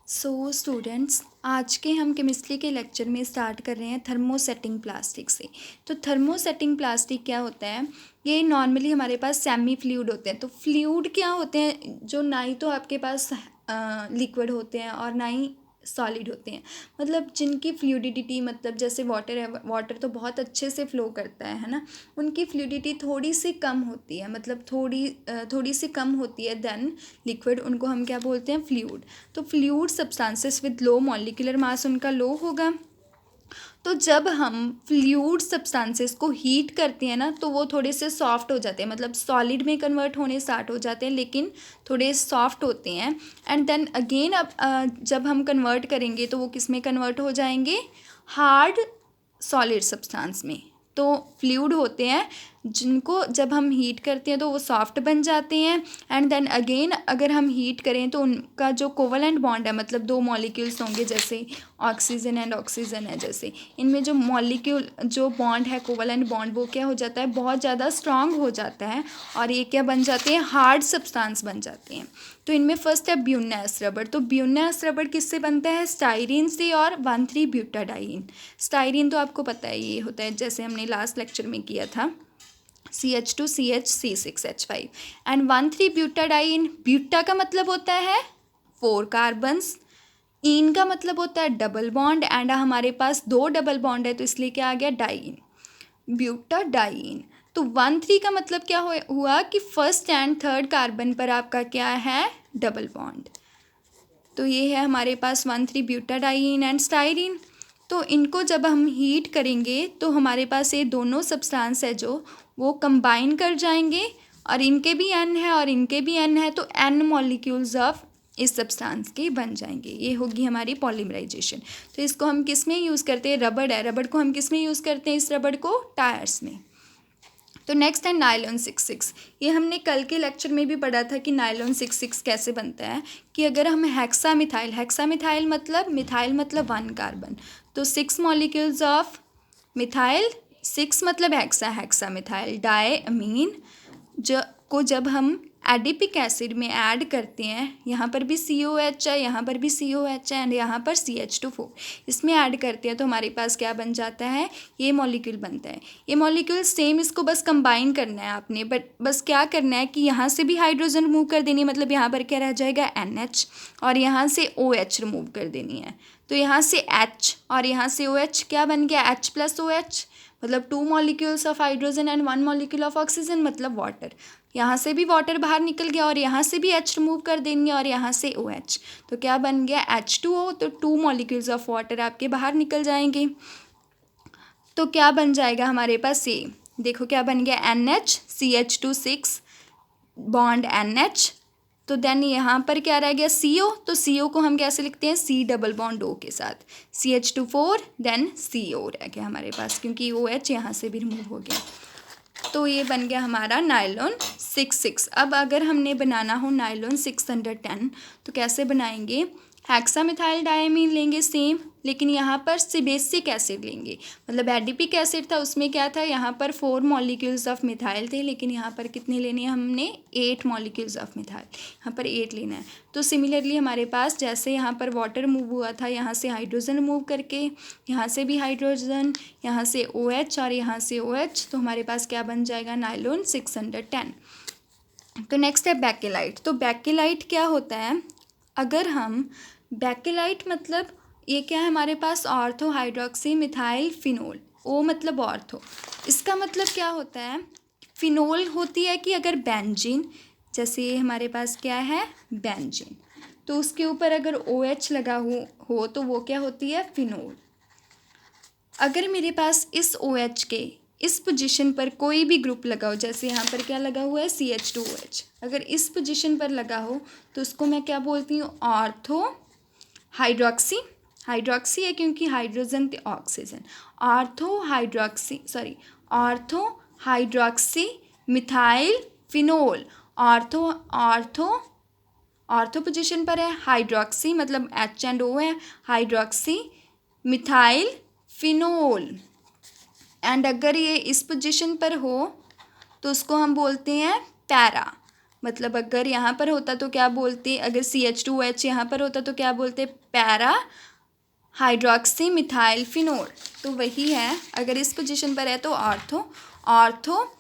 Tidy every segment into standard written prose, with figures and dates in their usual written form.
So students, आज के हम केमिस्ट्री के लेक्चर में स्टार्ट कर रहे हैं थर्मोसेटिंग प्लास्टिक से। तो थर्मोसेटिंग प्लास्टिक क्या होता है? ये नॉर्मली हमारे पास सेमी फ्लूइड होते हैं। तो फ्लूइड क्या होते हैं? जो ना ही तो आपके पास लिक्विड होते हैं और ना ही सॉलिड होते हैं। मतलब जिनकी फ्लूइडिटी, मतलब जैसे वाटर है, वाटर तो बहुत अच्छे से फ्लो करता है ना। उनकी फ्लूइडिटी थोड़ी सी कम होती है, मतलब थोड़ी सी कम होती है देन लिक्विड। उनको हम क्या बोलते हैं? फ्लूइड। तो fluid substances with low molecular mass उनका लो होगा। तो जब हम फ्लूइड सब्सटेंसेस को हीट करते हैं ना, तो वो थोड़े से सॉफ्ट हो जाते हैं, मतलब सॉलिड में कन्वर्ट होने स्टार्ट हो जाते हैं, लेकिन थोड़े सॉफ्ट होते हैं। एंड देन अगेन अब जब हम कन्वर्ट करेंगे तो वो किस में कन्वर्ट हो जाएंगे? हार्ड सॉलिड सब्सटेंस में। तो फ्लूइड होते हैं जिनको जब हम हीट करते हैं तो वो सॉफ्ट बन जाते हैं। एंड देन अगेन अगर हम हीट करें तो उनका जो कोवलेंट बॉन्ड है, मतलब दो मॉलिक्यूल्स होंगे, जैसे ऑक्सीजन एंड ऑक्सीजन है, जैसे इनमें जो मॉलिक्यूल जो बॉन्ड है, कोवलेंट बॉन्ड, वो क्या हो जाता है? बहुत ज़्यादा स्ट्रांग हो जाता है और ये क्या बन जाते हैं? हार्ड सब्सटेंस बन जाते हैं। तो इनमें फर्स्ट है ब्यूनेस रबर। तो ब्यूनेस रबर किससे बनता है? स्टाइरीन से और 1,3-ब्यूटाडाइन। स्टाइरीन तो आपको पता है, ये होता है जैसे हमने लास्ट लेक्चर में किया था, CH2CH C6H5। एंड 1,3-ब्यूटाडाइन, ब्यूटा का मतलब होता है 4 कार्बन्स, इन का मतलब होता है डबल बॉन्ड, एंड हमारे पास 2 डबल बॉन्ड है तो इसलिए क्या आ गया? Diene, butadiene. तो 1,3 का मतलब क्या हुआ कि फर्स्ट एंड थर्ड कार्बन पर आपका क्या है? Double bond. तो ये है हमारे पास 1,3-ब्यूटाडाइन एंड स्टाइरीन। तो इनको जब हम हीट करेंगे तो हमारे पास ये दोनों सब्सटेंस है जो वो कंबाइन कर जाएंगे, और इनके भी एन है और इनके भी एन है, तो एन मॉलिक्यूल्स ऑफ इस सब्सटेंस के बन जाएंगे। ये होगी हमारी पॉलीमराइजेशन। तो इसको हम किस में यूज़ करते हैं? रबड़ है, रबड़ को हम किस में यूज़ करते हैं? इस रबड़ को टायर्स में। तो नेक्स्ट है नायलॉन 6,6। ये हमने कल के लेक्चर में भी पढ़ा था कि नायलॉन 6,6 कैसे बनता है। कि अगर हम हेक्सामिथाइल, हेक्सामिथाइल मतलब मिथाइल मतलब 1 कार्बन, तो 6 मॉलिक्यूल्स ऑफ मिथाइल, 6 मतलब हेक्सा, हेक्सामिथाइल डायमीन जब हम एडिपिक एसिड में ऐड करते हैं, यहाँ पर भी COH है, यहाँ पर भी COH है, एंड यहाँ पर CH2 इसमें ऐड करते हैं तो हमारे पास क्या बन जाता है? ये मॉलिक्यूल बनता है। ये मॉलिक्यूल सेम, इसको बस कंबाइन करना है आपने, बट बस क्या करना है कि यहाँ से भी हाइड्रोजन रिमूव कर देनी है, मतलब यहाँ पर क्या रह जाएगा? NH, और यहाँ से OH रिमूव कर देनी है। तो यहाँ से H और यहाँ से OH क्या बन गया? H + OH, मतलब 2 molecules of hydrogen and 1 molecule of oxygen, मतलब वाटर। यहाँ से भी वाटर बाहर निकल गया और यहाँ से भी H रिमूव कर देंगे और यहाँ से OH, तो क्या बन गया? H2O। तो 2 मॉलिक्यूल्स ऑफ वाटर आपके बाहर निकल जाएंगे। तो क्या बन जाएगा हमारे पास? ये देखो क्या बन गया? NH CH2 6 bond NH। तो देन यहाँ पर क्या रह गया? CO। तो CO को हम कैसे लिखते हैं? C डबल बॉन्ड O के साथ, CH2 देन CO रह गया हमारे पास, क्योंकि OH यहाँ से भी रिमूव हो गया। तो ये बन गया हमारा नायलॉन 6,6। अब अगर हमने बनाना हो नायलॉन 610 तो कैसे बनाएंगे? हेक्सामिथाइल डायमीन लेंगे सेम, लेकिन यहाँ पर सिबेसिक एसिड लेंगे। मतलब एडिपिक एसिड था, उसमें क्या था? यहाँ पर 4 मॉलिक्यूल्स ऑफ मिथाइल थे, लेकिन यहाँ पर कितने लेने हैं हमने? 8 मॉलिक्यूल्स ऑफ मिथाइल, यहाँ पर 8 लेना है। तो सिमिलरली हमारे पास जैसे यहाँ पर वाटर मूव हुआ था, यहाँ से हाइड्रोजन मूव करके, यहाँ से भी हाइड्रोजन, यहाँ से OH और यहाँ से OH, तो हमारे पास क्या बन जाएगा? नायलॉन 610। तो नेक्स्ट है बेकेलाइट। तो बेकेलाइट क्या होता है? अगर हम बेकेलाइट मतलब ये क्या है हमारे पास? Ortho hydroxy methyl phenol. O मतलब ऑर्थो। इसका मतलब क्या होता है? फिनोल होती है कि अगर बेंजीन, जैसे ये हमारे पास क्या है? बेंजीन, तो उसके ऊपर अगर OH लगा हो तो वो क्या होती है? फिनोल। अगर मेरे पास इस OH के इस पोजीशन पर कोई भी ग्रुप लगा हो, जैसे यहाँ पर क्या लगा हुआ है? CH2OH, अगर इस पोजीशन पर लगा हो तो उसको मैं क्या बोलती हूँ? Ortho hydroxy. हाइड्रोक्सी है क्योंकि हाइड्रोजन थे oxygen. Ortho hydroxy methyl phenol. Ortho ortho ortho position पर है, हाइड्रोक्सी मतलब H एंड O है, हाइड्रोक्सी मिथाइल फिनोल। एंड अगर ये इस पोजीशन पर हो तो उसको हम बोलते हैं पैरा, मतलब अगर यहाँ पर होता तो क्या बोलते, अगर CH2OH यहाँ पर होता तो क्या बोलते, पैरा हाइड्रोक्सी मिथाइल फिनोल। तो वही है, अगर इस पोजीशन पर है तो ऑर्थो, ऑर्थो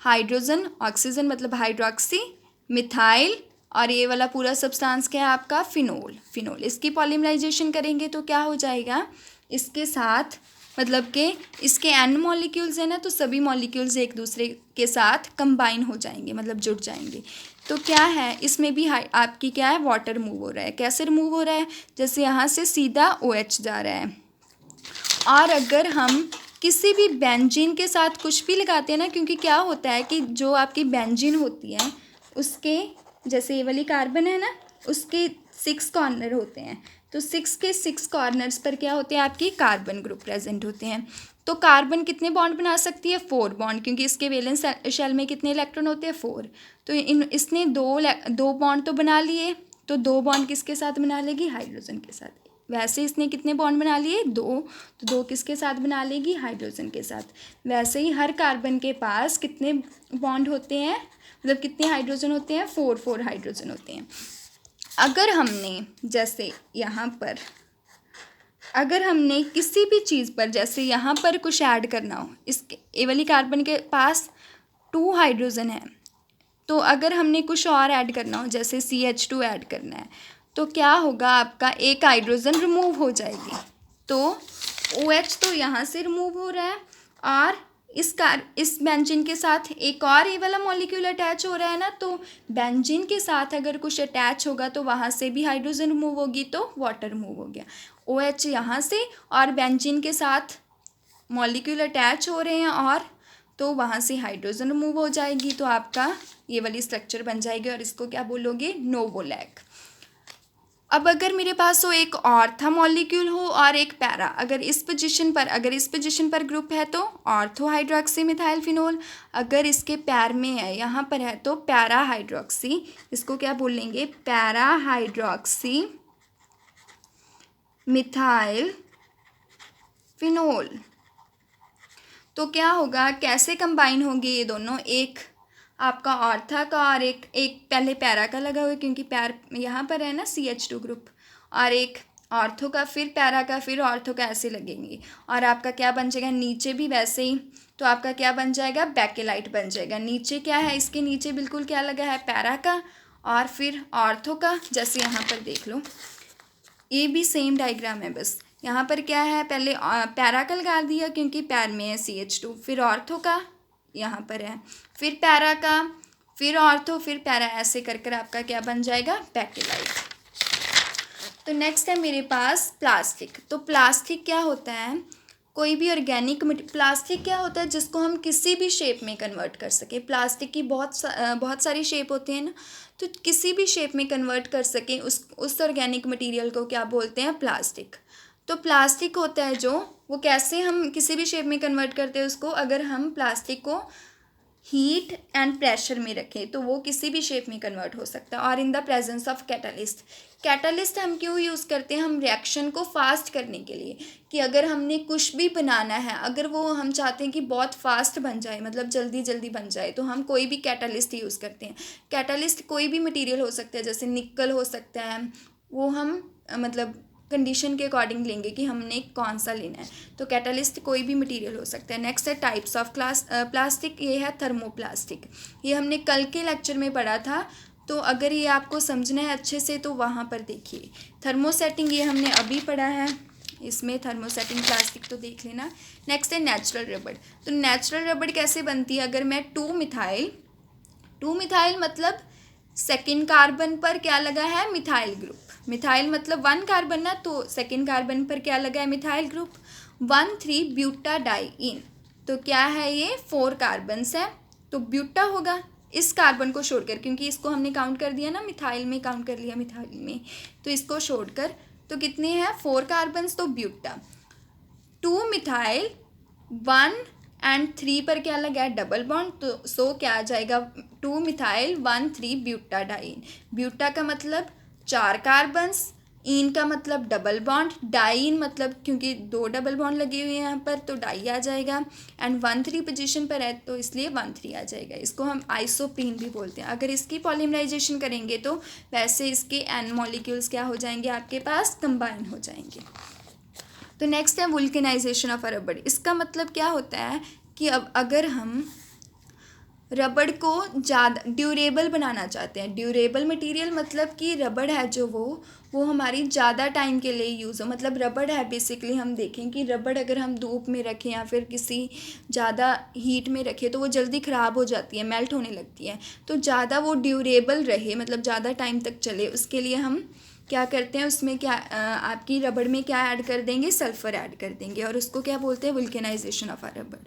हाइड्रोजन ऑक्सीजन मतलब हाइड्रोक्सी, मिथाइल, और ये वाला पूरा सब्सटेंस क्या है आपका, फिनोल। फिनोल इसकी पॉलीमराइजेशन करेंगे तो क्या हो जाएगा, इसके साथ मतलब कि इसके n मॉलिक्यूल्स हैं ना, तो सभी मॉलिक्यूल्स एक दूसरे के साथ कंबाइन हो जाएंगे, मतलब जुड़ जाएंगे। तो क्या है इसमें भी आपकी क्या है, वाटर मूव हो रहा है। कैसे मूव हो रहा है, जैसे यहाँ से सीधा OH जा रहा है। और अगर हम किसी भी बेंजीन के साथ कुछ भी लगाते हैं ना, क्योंकि क्या होता है कि जो आपकी बेंजीन होती है उसके, जैसे ये वाली कार्बन है ना, उसके 6 कॉर्नर होते हैं, तो 6 के 6 कॉर्नर्स पर क्या होते हैं, आपकी कार्बन ग्रुप प्रेजेंट होते हैं। तो कार्बन कितने बॉन्ड बना सकती है, 4 बॉन्ड, क्योंकि इसके वैलेंस शेल में कितने इलेक्ट्रॉन होते हैं, 4। तो इसने दो बॉन्ड तो बना लिए, तो 2 बॉन्ड किसके साथ बना लेगी, हाइड्रोजन के साथ। वैसे इसने कितने बॉन्ड बना लिए, 2, तो 2 किसके साथ बना लेगी, हाइड्रोजन के साथ। वैसे ही हर कार्बन के पास कितने बॉन्ड होते हैं, मतलब कितने हाइड्रोजन होते हैं, 4 हाइड्रोजन होते हैं। अगर हमने जैसे यहाँ पर, अगर हमने किसी भी चीज़ पर जैसे यहाँ पर कुछ ऐड करना हो, इसके ए वाली कार्बन के पास 2 हाइड्रोजन है, तो अगर हमने कुछ और ऐड करना हो, जैसे CH2 ऐड करना है, तो क्या होगा, आपका एक हाइड्रोजन रिमूव हो जाएगी। तो OH तो यहाँ से रिमूव हो रहा है, और इस बेंजीन के साथ एक और ये वाला मॉलिक्यूल अटैच हो रहा है ना, तो बेंजीन के साथ अगर कुछ अटैच होगा तो वहाँ से भी हाइड्रोजन रिमूव होगी, तो वाटर रिमूव हो गया। OH यहाँ से और बेंजीन के साथ मॉलिक्यूल अटैच हो रहे हैं, और तो वहाँ से हाइड्रोजन रिमूव हो जाएगी, तो आपका ये वाली स्ट्रक्चर बन जाएगी, और इसको क्या बोलोगे, नोवोलैक। अब अगर मेरे पास हो एक ऑर्था मॉलिक्यूल हो और एक पैरा, अगर इस पोजीशन पर ग्रुप है तो ऑर्थो हाइड्रोक्सी मिथाइल फिनोल, अगर इसके पैर में है, यहाँ पर है, तो पैरा हाइड्रोक्सी, इसको क्या बोलेंगे, पैरा हाइड्रोक्सी मिथाइल फिनोल। तो क्या होगा, कैसे कंबाइन होंगे ये दोनों, एक आपका ऑर्था का और एक पहले पैरा का लगा हुआ है, क्योंकि पैर यहाँ पर है ना CH2 ग्रुप, और एक ऑर्थो का, फिर पैरा का, फिर ऑर्थो का, ऐसे लगेंगे, और आपका क्या बन जाएगा, नीचे भी वैसे ही, तो आपका क्या बन जाएगा, बैकेलाइट बन जाएगा। नीचे क्या है, इसके नीचे बिल्कुल क्या लगा है, पैरा का, और फिर ऑर्थो का, जैसे यहाँ पर देख लो, ये भी सेम डायग्राम है, बस यहाँ पर क्या है, पहले पैरा का लगा दिया क्योंकि पैर में है CH2, फिर ऑर्थो का यहाँ पर है, फिर पैरा का, फिर ऑर्थो, फिर पैरा, ऐसे कर कर आपका क्या बन जाएगा, बैकेलाइट। तो नेक्स्ट है मेरे पास प्लास्टिक। तो प्लास्टिक क्या होता है, कोई भी ऑर्गेनिक प्लास्टिक क्या होता है, जिसको हम किसी भी शेप में कन्वर्ट कर सके। प्लास्टिक की बहुत सारी शेप होती है ना, तो किसी भी शेप में कन्वर्ट कर सकें उस ऑर्गेनिक मटेरियल को क्या बोलते हैं, प्लास्टिक। तो प्लास्टिक होता है जो, वो कैसे हम किसी भी शेप में कन्वर्ट करते हैं उसको, अगर हम प्लास्टिक को हीट एंड प्रेशर में रखें तो वो किसी भी शेप में कन्वर्ट हो सकता है। और in the presence of catalyst, catalyst हम क्यों यूज़ करते हैं, हम रिएक्शन को फास्ट करने के लिए, कि अगर हमने कुछ भी बनाना है, अगर वो हम चाहते हैं कि बहुत फास्ट बन जाए, मतलब जल्दी जल्दी बन जाए, तो हम कोई भी कैटलिस्ट यूज़ करते हैं। कैटलिस्ट कोई भी मटेरियल हो सकता है, जैसे निकल हो सकता है, वो हम मतलब कंडीशन के अकॉर्डिंग लेंगे कि हमने कौन सा लेना है। तो कैटलिस्ट कोई भी मटेरियल हो सकता है। नेक्स्ट है टाइप्स ऑफ प्लास्टिक, ये है थर्मोप्लास्टिक। ये हमने कल के लेक्चर में पढ़ा था, तो अगर ये आपको समझना है अच्छे से तो वहाँ पर देखिए। थर्मोसेटिंग ये हमने अभी पढ़ा है, इसमें थर्मोसेटिंग प्लास्टिक तो देख लेना। नेक्स्ट है नेचुरल रबड़। तो नेचुरल रबड़ कैसे बनती है, अगर मैं 2 मिथाइल मतलब सेकेंड कार्बन पर क्या लगा है, मिथाइल ग्रुप। मिथाइल मतलब 1 कार्बन ना, तो सेकेंड कार्बन पर क्या लगा है, मिथाइल ग्रुप। 1,3 ब्यूटाडाइइन, तो क्या है ये, 4 कार्बन्स है, तो ब्यूटा होगा इस कार्बन को छोड़कर, क्योंकि इसको हमने काउंट कर दिया ना, मिथाइल में काउंट कर लिया, मिथाइल में, तो इसको छोड़कर तो कितने हैं, 4 कार्बन्स, तो ब्यूटा। 2 मिथाइल 1 एंड 3 पर क्या लगा है, डबल बॉन्ड, तो सो क्या आ जाएगा, 2 मिथाइल 1,3 ब्यूटाडाइन। ब्यूटा का मतलब 4 कार्बन्स इन का मतलब डबल बॉन्ड, डाइन मतलब क्योंकि 2 डबल बॉन्ड लगे हुए हैं यहाँ पर तो डाई आ जाएगा, एंड 1,3 पोजीशन पर है तो इसलिए 1,3 आ जाएगा। इसको हम आइसोप्रीन भी बोलते हैं। अगर इसकी पॉलीमराइजेशन करेंगे तो वैसे इसके एन मॉलिक्यूल्स क्या हो जाएंगे आपके पास, कंबाइन हो जाएंगे। तो नेक्स्ट है वुल्केनाइजेशन ऑफ अ रबड़। इसका मतलब क्या होता है कि अब अगर हम रबड़ को ज़्यादा ड्यूरेबल बनाना चाहते हैं, ड्यूरेबल मटेरियल मतलब कि रबड़ है जो वो हमारी ज़्यादा टाइम के लिए यूज़ हो, मतलब रबड़ है बेसिकली हम देखें कि रबड़ अगर हम धूप में रखें या फिर किसी ज़्यादा हीट में रखें तो वो जल्दी ख़राब हो जाती है, मेल्ट होने लगती है। तो ज़्यादा वो ड्यूरेबल रहे, मतलब ज़्यादा टाइम तक चले, उसके लिए हम क्या करते हैं, उसमें क्या आपकी रबड़ में क्या ऐड कर देंगे, सल्फ़र ऐड कर देंगे, और उसको क्या बोलते हैं, वुल्केनाइजेशन ऑफ अ रबड़।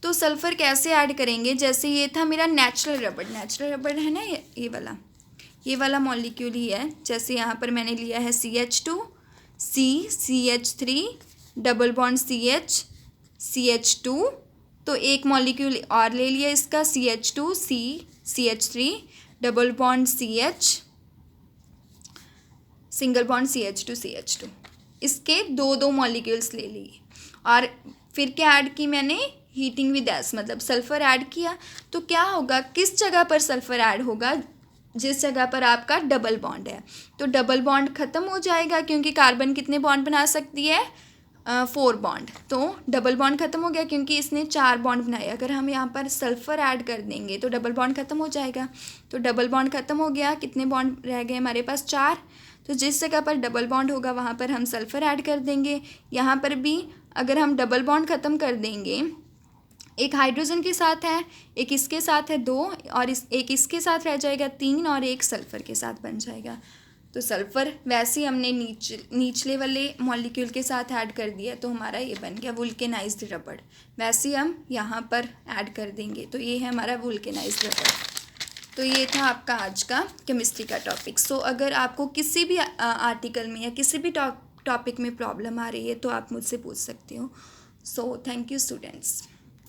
तो सल्फ़र कैसे ऐड करेंगे, जैसे ये था मेरा नेचुरल रबड़ है ना, ये वाला मॉलिक्यूल ही है। जैसे यहाँ पर मैंने लिया है CH2 CH3 double bond CH2, तो एक मॉलिक्यूल और ले लिया इसका CH2 CH3 double bond CH single bond CH2 इसके दो मॉलिक्यूल्स ले लिए, और फिर क्या ऐड की मैंने, हीटिंग विद एस, मतलब सल्फ़र ऐड किया। तो क्या होगा, किस जगह पर सल्फ़र ऐड होगा, जिस जगह पर आपका डबल बॉन्ड है, तो डबल बॉन्ड ख़त्म हो जाएगा क्योंकि कार्बन कितने बॉन्ड बना सकती है, 4 बॉन्ड। तो डबल बॉन्ड ख़त्म हो गया क्योंकि इसने 4 बॉन्ड बनाए। अगर हम यहाँ पर सल्फ़र ऐड कर देंगे तो डबल बॉन्ड ख़त्म हो जाएगा। तो डबल बॉन्ड ख़त्म हो गया, कितने बॉन्ड रह गए हमारे पास, 4। तो जिस जगह पर डबल बॉन्ड होगा वहाँ पर हम सल्फ़र ऐड कर देंगे। यहाँ पर भी अगर हम डबल बॉन्ड ख़त्म कर देंगे, एक हाइड्रोजन के साथ है, एक इसके साथ है 2, और एक इसके साथ रह जाएगा 3, और एक सल्फ़र के साथ बन जाएगा। तो सल्फ़र वैसे ही हमने निचले वाले मॉलिक्यूल के साथ ऐड कर दिया तो हमारा ये बन गया वुल्केनाइज्ड रबड़। वैसे ही हम यहाँ पर ऐड कर देंगे तो ये है हमारा वुल्केनाइज्ड रबड़। तो ये था आपका आज का केमिस्ट्री का टॉपिक। सो अगर आपको किसी भी आर्टिकल में या किसी भी टॉपिक में प्रॉब्लम आ रही है तो आप मुझसे पूछ सकते हो। So thank you students.